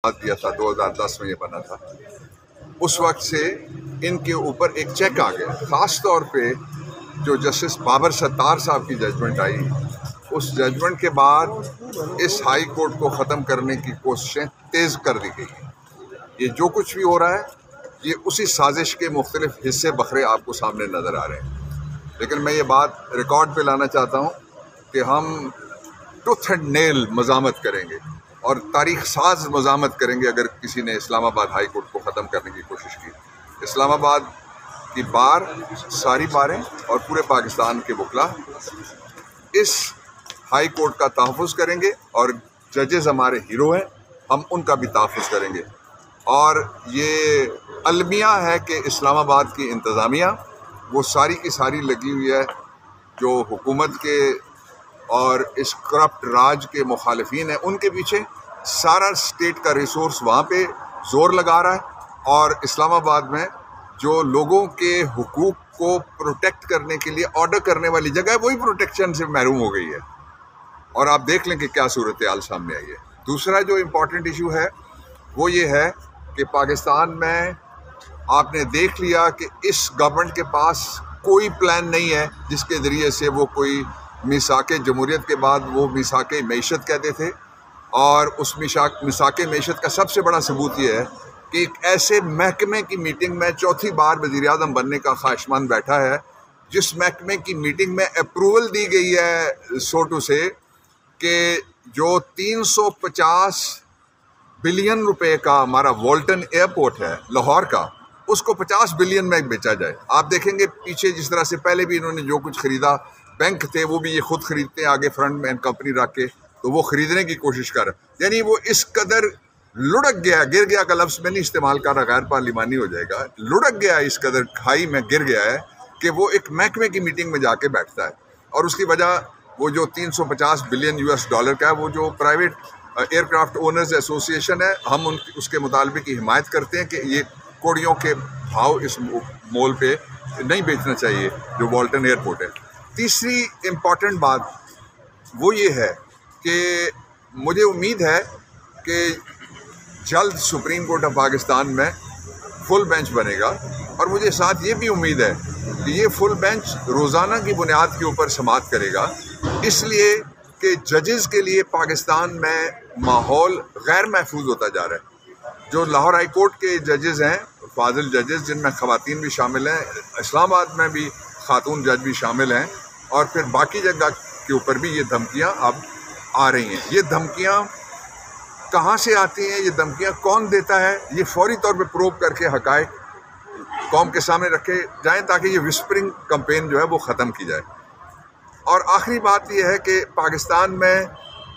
दिया था 2010 में ये बना था। उस वक्त से इनके ऊपर एक चेक आ गया। ख़ास तौर पे जो जस्टिस बाबर सत्तार साहब की जजमेंट आई, उस जजमेंट के बाद इस हाई कोर्ट को ख़त्म करने की कोशिशें तेज़ कर दी गई। ये जो कुछ भी हो रहा है, ये उसी साजिश के मुख्तलिफ हिस्से बखरे आपको सामने नज़र आ रहे हैं। लेकिन मैं ये बात रिकॉर्ड पे लाना चाहता हूँ कि हम टूथ एंड नेल मज़ामत करेंगे और तारीख साज मज़ामत करेंगे अगर किसी ने इस्लामाबाद हाई कोर्ट को ख़त्म करने की कोशिश की। इस्लामाबाद की बार, सारी बारें और पूरे पाकिस्तान के वकला इस हाई कोर्ट का तहफ़्फ़ुज़ करेंगे और जजेस हमारे हीरो हैं, हम उनका भी तहफ़्फ़ुज़ करेंगे। और ये अलमिया है कि इस्लामाबाद की इंतज़ामिया वो सारी की सारी लगी हुई है जो हुकूमत के और इस करप्ट राज के मुखालिफिन हैं, उनके पीछे सारा स्टेट का रिसोर्स वहाँ पे ज़ोर लगा रहा है। और इस्लामाबाद में जो लोगों के हुकूक को प्रोटेक्ट करने के लिए ऑर्डर करने वाली जगह है, वही प्रोटेक्शन से महरूम हो गई है। और आप देख लें कि क्या सूरत हाल सामने आई है। दूसरा जो इम्पोर्टेंट इशू है वो ये है कि पाकिस्तान में आपने देख लिया कि इस गवर्नमेंट के पास कोई प्लान नहीं है जिसके ज़रिए से वो कोई मिसाके जमहूरियत के बाद वो मिसाके मैशत कहते थे। और उस मिसाके मैशत का सबसे बड़ा सबूत ये है कि एक ऐसे महकमे की मीटिंग में चौथी बार वज़ीर-ए-आज़म बनने का ख्वाहिशमंद बैठा है, जिस महकमे की मीटिंग में अप्रूवल दी गई है सोटू से कि जो 350 बिलियन रुपए का हमारा वॉल्टन एयरपोर्ट है लाहौर का, उसको 50 बिलियन में बेचा जाए। आप देखेंगे पीछे जिस तरह से पहले भी इन्होंने जो कुछ ख़रीदा, बैंक थे वो भी ये खुद ख़रीदते हैं आगे फ्रंट में कंपनी रख के, तो वो ख़रीदने की कोशिश कर रहा है। यानी वो इस कदर लुढ़क गया, गिर गया का लफ्ज़ में नहीं इस्तेमाल कर रहा, गैर पार्लिमानी हो जाएगा, लुढ़क गया, इस कदर खाई में गिर गया है कि वो एक महकमे की मीटिंग में जाके बैठता है। और उसकी वजह वो जो 350 बिलियन US डॉलर का है, वो जो प्राइवेट एयरक्राफ्ट ओनर्स एसोसिएशन है, हम उसके मुतालबे की हिमायत करते हैं कि ये कोड़ियों के भाव इस मोल पे नहीं बेचना चाहिए जो वॉल्टन एयरपोर्ट है। तीसरी इम्पॉर्टेंट बात वो ये है कि मुझे उम्मीद है कि जल्द सुप्रीम कोर्ट ऑफ पाकिस्तान में फुल बेंच बनेगा। और मुझे साथ ये भी उम्मीद है कि ये फुल बेंच रोज़ाना की बुनियाद के ऊपर समाअत करेगा, इसलिए कि जजेस के लिए पाकिस्तान में माहौल गैर महफूज होता जा रहा है। जो लाहौर हाई कोर्ट के जजेस हैं, फाजिल जजेस, जिनमें ख़वातीन भी शामिल हैं, इस्लामाबाद में भी खातून जज भी शामिल हैं, और फिर बाकी जगह के ऊपर भी ये धमकियाँ अब आ रही हैं। ये धमकियाँ कहाँ से आती हैं, ये धमकियाँ कौन देता है, ये फौरी तौर पे प्रोब करके हक़ाइक़ कौम के सामने रखे जाएं ताकि ये विस्परिंग कैंपेन जो है वो ख़त्म की जाए। और आखिरी बात यह है कि पाकिस्तान में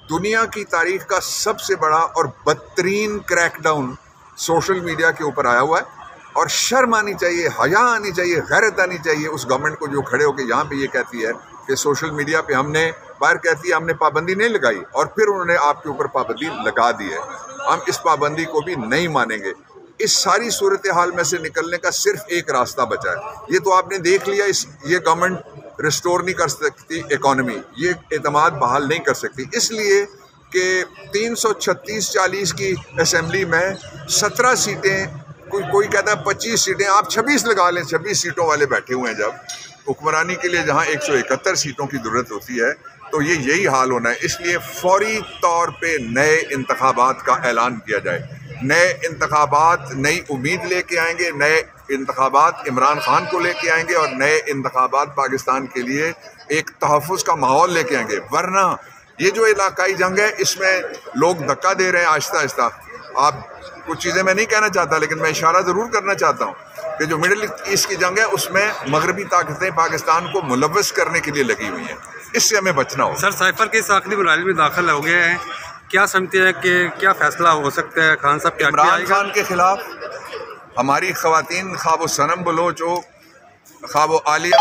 दुनिया की तारीख़ का सबसे बड़ा और बदतरीन क्रैकडाउन सोशल मीडिया के ऊपर आया हुआ है। और शर्म आनी चाहिए, हया आनी चाहिए, गैरत आनी चाहिए उस गवर्नमेंट को जो खड़े होकर यहाँ पे ये कहती है कि सोशल मीडिया पे हमने, बाहर कहती है हमने पाबंदी नहीं लगाई, और फिर उन्होंने आपके ऊपर पाबंदी लगा दी है। हम इस पाबंदी को भी नहीं मानेंगे। इस सारी सूरत हाल में से निकलने का सिर्फ एक रास्ता बचा है। ये तो आपने देख लिया, ये गवर्नमेंट रिस्टोर नहीं कर सकती इकॉनमी, ये एतमाद बहाल नहीं कर सकती, इसलिए कि 336-40 की असेंबली में 17 सीटें, कोई कहता है 25 सीटें, आप 26 लगा लें, 26 सीटों वाले बैठे हुए हैं जब हुक्मरानी के लिए, जहां 171 सीटों की ज़रूरत होती है, तो ये यही हाल होना है। इसलिए फौरी तौर पे नए इंतखाबात का ऐलान किया जाए। नए इंतखाबात नई उम्मीद लेके आएंगे, नए इंतखाबात इमरान खान को लेके आएंगे, और नए इंतखाबात पाकिस्तान के लिए एक तहफ़्फ़ुज़ का माहौल लेके आएंगे। वरना ये जो इलाकाई जंग है, इसमें लोग धक्का दे रहे हैं आहिस्ता आहिस्ता। आप कुछ चीज़ें मैं नहीं कहना चाहता, लेकिन मैं इशारा ज़रूर करना चाहता हूँ कि जो मिडिल ईस्ट की जंग है उसमें मगरबी ताकतें पाकिस्तान को मुलव्वस करने के लिए लगी हुई हैं, इससे हमें बचना होगा। सर, साइफर के इस आखिरी मराहल में दाखिल हो गए हैं, क्या समझते हैं कि क्या फैसला हो सकता है? खान साहब क्या इमरान खान के खिलाफ हमारी ख़वातीन, ख़्वाह वो सनम बलोच हो, ख़्वाह वो आलिया